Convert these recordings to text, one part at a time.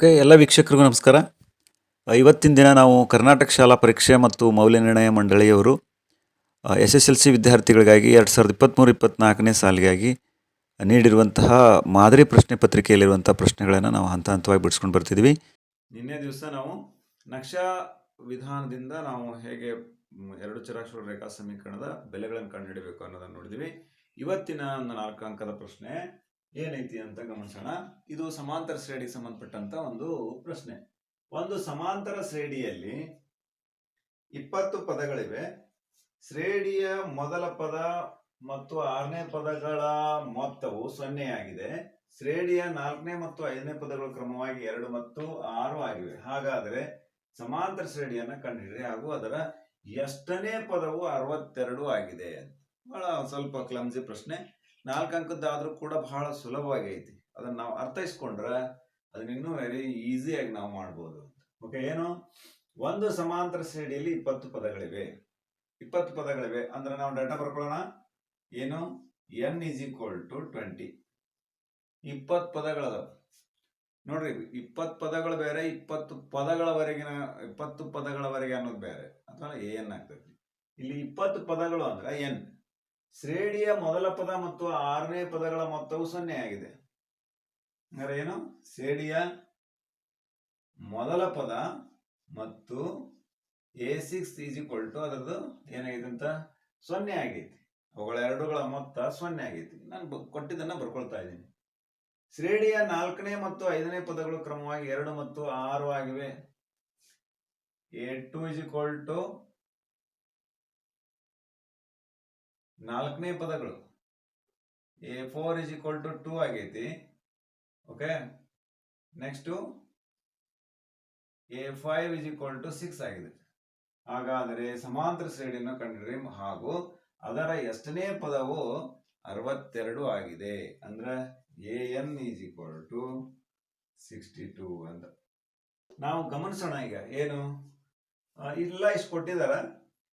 Okay, ಎಲ್ಲ ವೀಕ್ಷಕರಿಗೂ ನಮಸ್ಕಾರ. ಇವತ್ತಿನ ದಿನ ನಾವು ಕರ್ನಾಟಕ ಶಾಲಾ ಪರೀಕ್ಷೆ ಮತ್ತು ಮೌಲ್ಯನಿರ್ಣಯ ಮಂಡಳಿಯವರು SSLC ವಿದ್ಯಾರ್ಥಿಗಳಿಗಾಗಿ 2023-24ನೇ ಸಾಲಿಗಾಗಿ ನೀಡಿರುವಂತಹ ಮಾದರಿ ಪ್ರಶ್ನೆ ಪತ್ರಿಕೆಯಲ್ಲಿರುವಂಥ ಪ್ರಶ್ನೆಗಳನ್ನು ನಾವು ಹಂತ ಹಂತವಾಗಿ ಬಿಡಿಸ್ಕೊಂಡು ಬರ್ತಿದ್ವಿ. ನಿನ್ನೆ ದಿವಸ ನಾವು ನಕ್ಷಾ ವಿಧಾನದಿಂದ ನಾವು ಹೇಗೆ ಎರಡು ಚರಾಕ್ಷರ ರೇಖಾ ಸಮೀಕರಣದ ಬೆಲೆಗಳನ್ನು ಕಂಡುಹಿಡಬೇಕು ಅನ್ನೋದನ್ನು ನೋಡಿದ್ವಿ. ಇವತ್ತಿನ ಒಂದು 4 ಅಂಕದ ಪ್ರಶ್ನೆ ಏನೈತಿ ಅಂತ ಗಮನಿಸೋಣ. ಇದು ಸಮಾಂತರ ಶ್ರೇಣಿಗೆ ಸಂಬಂಧಪಟ್ಟಂತ ಒಂದು ಪ್ರಶ್ನೆ. ಒಂದು ಸಮಾಂತರ ಶ್ರೇಣಿಯಲ್ಲಿ 20 ಪದಗಳಿವೆ. ಶ್ರೇಣಿಯ ಮೊದಲ ಪದ ಮತ್ತು 6ನೇ ಪದಗಳ ಮೊತ್ತವು 0 ಆಗಿದೆ. ಶ್ರೇಣಿಯ 4ನೇ ಮತ್ತು 5ನೇ ಪದಗಳು ಕ್ರಮವಾಗಿ 2 ಮತ್ತು 6 ಆಗಿವೆ. ಹಾಗಾದರೆ ಸಮಾಂತರ ಶ್ರೇಣಿಯನ್ನು ಕಂಡುಹಿಡಿಯಿರಿ ಹಾಗೂ ಅದರ ಎಷ್ಟನೇ ಪದವು 62 ಆಗಿದೆ. ಬಹಳ ಸ್ವಲ್ಪ ಕ್ಲಮ್ಸಿ ಪ್ರಶ್ನೆ. 4 ಅಂಕದ್ದಾದ್ರೂ ಕೂಡ ಬಹಳ ಸುಲಭವಾಗಿ ಐತಿ. ಅದನ್ನ ನಾವು ಅರ್ಥೈಸ್ಕೊಂಡ್ರೆ ಅದನ್ನ ಇನ್ನೂ ವೆರಿ ಈಸಿಯಾಗಿ ನಾವು ಮಾಡ್ಬೋದು. ಓಕೆ, ಏನು? ಒಂದು ಸಮಾಂತರ ಶ್ರೇಣಿಯಲ್ಲಿ 20 ಪದಗಳಿವೆ. 20 ಪದಗಳಿವೆ ಅಂದ್ರೆ ನಾವು ಡಾಟಾ ಬರ್ಕೊಳ್ಳೋಣ. ಏನು? n = 20. 20 ಪದಗಳದ ನೋಡ್ರಿ. 20 ಪದಗಳು ಬೇರೆ, 20 ಪದಗಳವರೆಗೆ ಅನ್ನೋದು ಬೇರೆ. ಅಥವಾ ಏನ್ ಆಗ್ತದೆ ಇಲ್ಲಿ 20 ಪದಗಳು ಅಂದ್ರೆ n. ಶ್ರೇಣಿಯ ಮೊದಲ ಪದ ಮತ್ತು 6ನೇ ಪದಗಳ ಮೊತ್ತವು 0 ಆಗಿದೆ. ಅಂದ್ರೆ ಏನು? ಶ್ರೇಣಿಯ ಮೊದಲ ಪದ ಮತ್ತು A6 ಅದರದ್ದು ಏನಾಗಿದೆ ಅಂತ 0 ಆಗೈತಿ. ಅವುಗಳ ಎರಡುಗಳ ಮೊತ್ತ 0 ಆಗೈತಿ. ನಾನು ಕೊಟ್ಟಿದ್ದನ್ನ ಬರ್ಕೊಳ್ತಾ ಇದ್ದೀನಿ. ಶ್ರೇಣಿಯ 4ನೇ ಮತ್ತು 5ನೇ ಪದಗಳು ಕ್ರಮವಾಗಿ 2 ಮತ್ತು 6 ಆಗಿವೆ. A2 4ನೇ ಪದಗಳು. A4 2 ಆಗೈತಿ. ಓಕೆ, ನೆಕ್ಸ್ಟ್ A5 6 ಆಗಿದೆ. ಹಾಗಾದರೆ ಸಮಾಂತರ ಶ್ರೇಣಿಯನ್ನು ಕಂಡುಹಿಡಿಯಿರಿ ಹಾಗೂ ಅದರ ಎಷ್ಟನೇ ಪದವು 62 ಆಗಿದೆ. ಅಂದ್ರೆ AN = 62 ಅಂತ ನಾವು ಗಮನಿಸೋಣ. ಈಗ ಏನು ಇಲ್ಲ ಇಷ್ಟು ಕೊಟ್ಟಿದಾರ.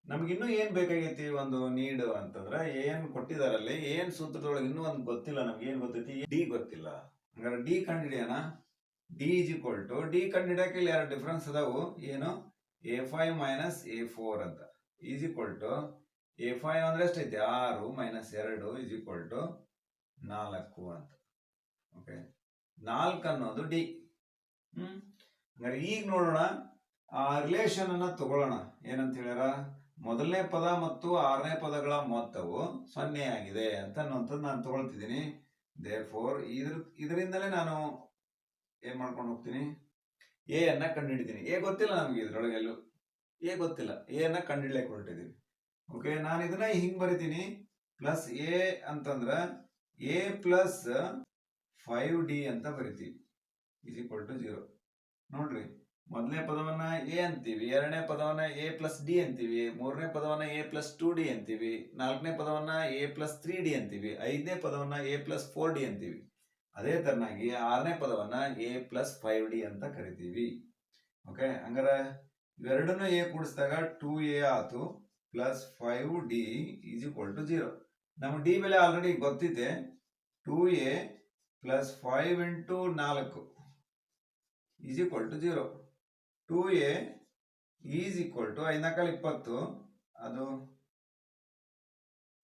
ನಮ್ಗಿನ್ನೂ ಏನ್ ಬೇಕಾಗೈತಿ? ಒಂದು ನೀಡ್ ಅಂತಂದ್ರೆ ಏನ್ ಕೊಟ್ಟಿದಾರಲ್ಲಿ ಏನ್ ಸೂತ್ರದೊಳಗೆ ಇನ್ನೂ ಒಂದು ಗೊತ್ತಿಲ್ಲ. ನಮ್ಗೆ ಏನ್ ಗೊತ್ತೈತಿ? ಡಿ ಗೊತ್ತಿಲ್ಲ. ಹಂಗಾರೆ ಡಿ ಕಂಡುಹಿಡಿಯೋಣ. ಡಿ ಕಂಡುಹಿಡಿಯಕ್ಕೆ ಇಲ್ಲಿ 2 ಡಿಫರೆನ್ಸ್ ಅದಾವು. ಏನು? A5 - A4 ಅಂತ A5 ಅಂದ್ರೆ ಎಷ್ಟೈತಿ? 6 - 2 4 ಅಂತ. ಓಕೆ, 4 ಅನ್ನೋದು ಡಿ. ಹಂಗಾರೆ ಈಗ ನೋಡೋಣ, ಆ ರಿಲೇಷನ್ ಅನ್ನ ತಗೊಳ್ಳೋಣ. ಏನಂತ ಹೇಳ್ಯಾರ? ಮೊದಲನೇ ಪದ ಮತ್ತು 6ನೇ ಪದಗಳ ಮೊತ್ತವು 0 ಆಗಿದೆ ಅಂತ ಅನ್ನುವಂಥದ್ದು ನಾನು ತಗೊಳ್ತಿದ್ದೀನಿ. ದೇರ್ಫೋರ್ ಇದರಿಂದಲೇ ನಾನು ಏನ್ ಮಾಡ್ಕೊಂಡು ಹೋಗ್ತೀನಿ? ಎ ಅನ್ನ ಕಂಡುಹಿಡಿತೀನಿ. ಎ ಗೊತ್ತಿಲ್ಲ ನಮ್ಗೆ, ಇದ್ರೊಳಗೆ ಎಲ್ಲೂ ಎ ಗೊತ್ತಿಲ್ಲ. ಎ ಅನ್ನ ಕಂಡುಹಿಡ್ಲಿಕ್ಕೆ ಹೊರಟಿದ್ದೀನಿ. ಓಕೆ, ನಾನು ಇದನ್ನ ಹಿಂಗ್ ಬರಿತೀನಿ. ಪ್ಲಸ್ ಎ ಅಂತಂದ್ರ A + 5D ಅಂತ ಬರಿತೀವಿ. = 0. ನೋಡ್ರಿ, ಮೊದಲನೇ ಪದವನ್ನ ಎ ಅಂತೀವಿ, ಎರಡನೇ ಪದವನ್ನ A + D ಅಂತೀವಿ, ಮೂರನೇ ಪದವನ್ನ A + 2D ಅಂತೀವಿ, ನಾಲ್ಕನೇ ಪದವನ್ನ A + 3D ಅಂತೀವಿ, 5ನೇ ಪದವನ್ನ A + 4D ಅಂತೀವಿ. ಅದೇ ತರನಾಗಿ 6ನೇ ಪದವನ್ನ A + 5D ಅಂತ ಕರಿತೀವಿ. ಓಕೆ, ಹಂಗಾರೆ ಇವೆರಡನ್ನು A ಕೂಡಿಸಿದಾಗ 2A ಆತು ಪ್ಲಸ್ 5D = 0. ನಮ್ಗೆ ಡಿ ಬೆಲೆ ಆಲ್ರೆಡಿ ಗೊತ್ತಿದೆ. 2A + 5 × 4 = 0. 2A = 5 × 20. ಅದು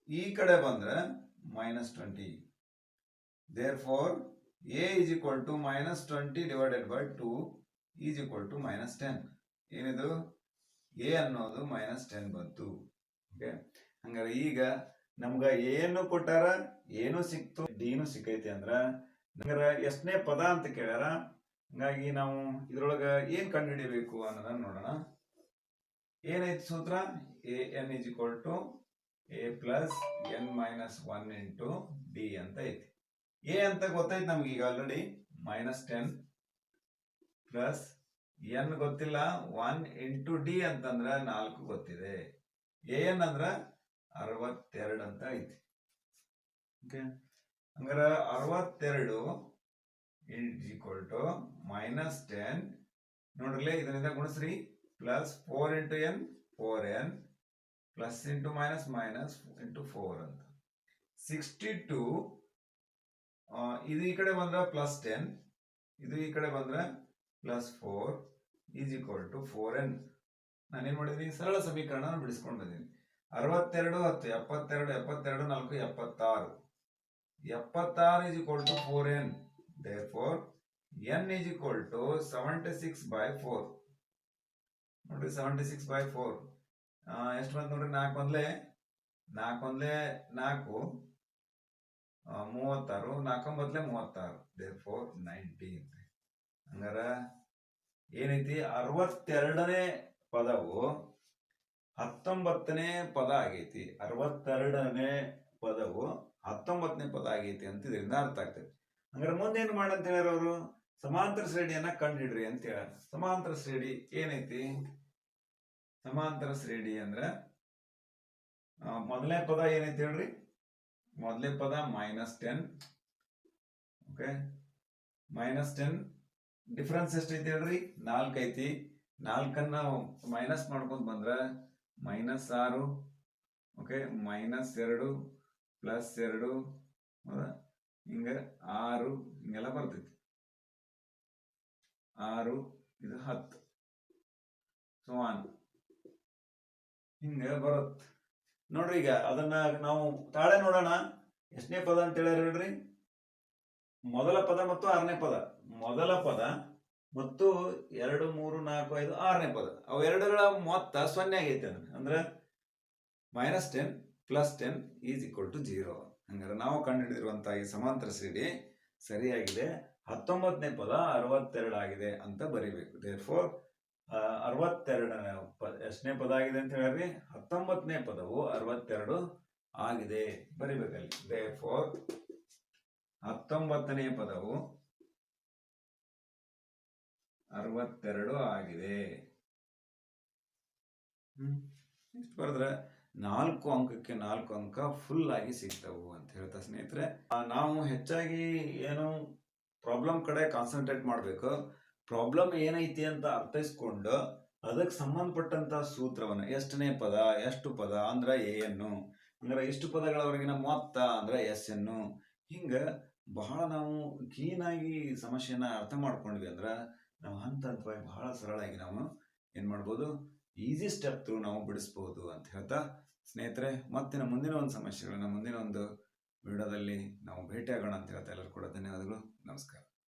ಈ ಕಡೆ ಬಂದ್ರೆ -20. Therefore A = -20 / 2 = -10. ಏನಿದು? A ಅನ್ನೋದು -10 ಬಂತು. ಓಕೆ, ಹಂಗಾರೆ ಈಗ ನಮ್ಗ ಏನು ಕೊಟ್ಟಾರ, ಏನು ಸಿಕ್ತು, ಡಿನು ಸಿಕ್ಕೈತಿ ಅಂದ್ರ ಹಂಗಾರ ಎಷ್ಟನೇ ಪದ ಅಂತ ಕೇಳ್ಯಾರ. ಹಂಗಾಗಿ ನಾವು ಇದ್ರೊಳಗ ಏನ್ ಕಂಡುಹಿಡಿಯಬೇಕು ಅನ್ನೋದನ್ನ ನೋಡೋಣ. ಏನೈತಿ ಸೂತ್ರ? AN = A + n - 1 × D ಅಂತ ಐತಿ. ಎ ಅಂತ ಗೊತ್ತೈತಿ ನಮ್ಗೆ ಈಗ ಆಲ್ರೆಡಿ. -10 ಪ್ಲಸ್ n ಗೊತ್ತಿಲ್ಲ. 1 × D ಅಂತಂದ್ರ 4 ಗೊತ್ತಿದೆ. AN ಅಂದ್ರ 62 ಅಂತ ಐತಿ. ಓಕೆ, ಹಂಗಾರ 62 = -10. ನೋಡ್ರಲ್ಲೇ, ಇದರಿಂದ ಗುಣಿಸ್ರಿ. Plus 4 × n 4n plus into minus minus into 4 ಅಂತ 62. ಇದು ಈ ಕಡೆ ಬಂದ್ರೆ +10, ಇದು ಈ ಕಡೆ ಬಂದ್ರೆ plus 4 is equal to 4n. ನಾನೇನು ಮಾಡಿದ್ದೀನಿ, ಸರಳ ಸಮೀಕರಣ ಬಿಡಿಸ್ಕೊಂಡು ಬಂದೀನಿ. 62 10 72 72 4 76. 76 is equal to 4n. Therefore, n is equal to 76/4. ನೋಡ್ರಿ 76/4 ಎಷ್ಟು ಬಂತು ನೋಡ್ರಿ, 4 ಒಂದ್ಲೆ 4 36, 4 ಒಂಬತ್ಲೆ 36. Therefore 90. ಹಂಗಾರ ಏನೈತಿ, 62ನೇ ಪದವು 19ನೇ ಪದ ಆಗೈತಿ. 62ನೇ ಪದವು 19ನೇ ಪದ ಆಗೈತಿ ಅಂತ ಇದರಿಂದ ಅರ್ಥ ಆಗ್ತದೆ. ಹಂಗಾರೆ ಮುಂದೇನು ಮಾಡಂತ ಹೇಳ್ಯಾರ ಅವರು, ಸಮಾಂತರ ಶ್ರೇಣಿಯನ್ನ ಕಂಡುಹಿಡ್ರಿ ಅಂತ ಹೇಳ್ಯಾರ. ಸಮಾಂತರ ಶ್ರೇಣಿ ಏನೈತಿ, ಸಮಾಂತರ ಶ್ರೇಣಿ ಅಂದ್ರ ಮೊದಲನೇ ಪದ ಏನೈತಿ ಹೇಳ್ರಿ, ಮೊದಲನೇ ಪದ -10. ಓಕೆ, -10 ಡಿಫ್ರೆನ್ಸ್ ಎಷ್ಟೈತಿ ಹೇಳ್ರಿ, 4 ಐತಿ. 4ಅನ್ನ ಮೈನಸ್ ಮಾಡ್ಕೊಂಡ್ ಬಂದ್ರ -6. ಓಕೆ, -2 +2 ಹಿಂಗ 6 ಹಿಂಗೆಲ್ಲ ಬರ್ತೈತಿ. 6 ಇದು 10 ಸೋನ್ ಹಿಂಗ ಬರುತ್ತೆ ನೋಡ್ರಿ. ಈಗ ಅದನ್ನ ನಾವು ತಾಳೆ ನೋಡೋಣ. ಎಷ್ಟನೇ ಪದ ಅಂತ ಹೇಳ್ರಿ, ಮೊದಲ ಪದ ಮತ್ತು 6ನೇ ಪದ. ಮೊದಲ ಪದ ಮತ್ತು 2 3 4 5 6ನೇ ಪದ, ಅವು ಎರಡುಗಳ ಮೊತ್ತ 0 ಆಗೈತೆ. ಅಂದ್ರೆ -10 + 10 ಈಸ್ ಈಕ್ವಲ್ ಟು 0. ಹಂಗಾರೆ ನಾವು ಕಂಡುಹಿಡಿದಿರುವಂತಹ ಈ ಸಮಾಂತರ ಶ್ರೇಣಿ ಸರಿಯಾಗಿದೆ. 19ನೇ ಪದ 62 ಆಗಿದೆ ಅಂತ ಬರಿಬೇಕು. ದೇರ್ಫೋರ್ 62ನೇ ಎಷ್ಟನೇ ಪದ ಆಗಿದೆ ಅಂತ ಹೇಳ್ರಿ, 19ನೇ ಪದವು 62 ಆಗಿದೆ ಬರಿಬೇಕಲ್ಲಿ. ದೇರ್ಫೋರ್ 19ನೇ ಪದವು 62 ಆಗಿದೆ. ಇಷ್ಟು ಬರೆದ್ರೆ 4 ಅಂಕಕ್ಕೆ 4 ಅಂಕ ಫುಲ್ ಆಗಿ ಸಿಗ್ತವು ಅಂತ ಹೇಳ್ತಾ ಸ್ನೇಹಿತರೆ, ನಾವು ಹೆಚ್ಚಾಗಿ ಏನು ಪ್ರಾಬ್ಲಮ್ ಕಡೆ ಕಾನ್ಸಂಟ್ರೇಟ್ ಮಾಡಬೇಕು. ಪ್ರಾಬ್ಲಮ್ ಏನೈತಿ ಅಂತ ಅರ್ಥೈಸ್ಕೊಂಡು ಅದಕ್ಕೆ ಸಂಬಂಧಪಟ್ಟಂತ ಸೂತ್ರವನ್ನ, ಎಷ್ಟನೇ ಪದ ಎಷ್ಟು ಪದ ಅಂದ್ರೆ an, ಅಂದ್ರೆ ಇಷ್ಟು ಪದಗಳವರೆಗಿನ ಮೊತ್ತ ಅಂದ್ರೆ SN. ಹಿಂಗ ಬಹಳ ನಾವು ಕ್ಲೀನಾಗಿ ಸಮಸ್ಯೆನ ಅರ್ಥ ಮಾಡ್ಕೊಂಡ್ವಿ ಅಂದ್ರೆ ನಾವು ಹಂತ ಹಂತವಾಗಿ ಬಹಳ ಸರಳಾಗಿ ನಾವು ಏನ್ ಮಾಡ್ಬೋದು, ಈಸಿ ಸ್ಟೆಪ್ ಥ್ರೂ ನಾವು ಬಿಡಿಸ್ಬಹುದು ಅಂತ ಹೇಳ್ತಾ ಸ್ನೇಹಿತರೆ, ಮುಂದಿನ ಒಂದು ಸಮಸ್ಯೆಗಳನ್ನ ಮುಂದಿನ ಒಂದು ವಿಡಿಯೋದಲ್ಲಿ ನಾವು ಭೇಟಿಯಾಗೋಣ ಅಂತ ಹೇಳ್ತಾ ಎಲ್ಲರೂ ಕೂಡ ಧನ್ಯವಾದಗಳು. ನಮಸ್ಕಾರ.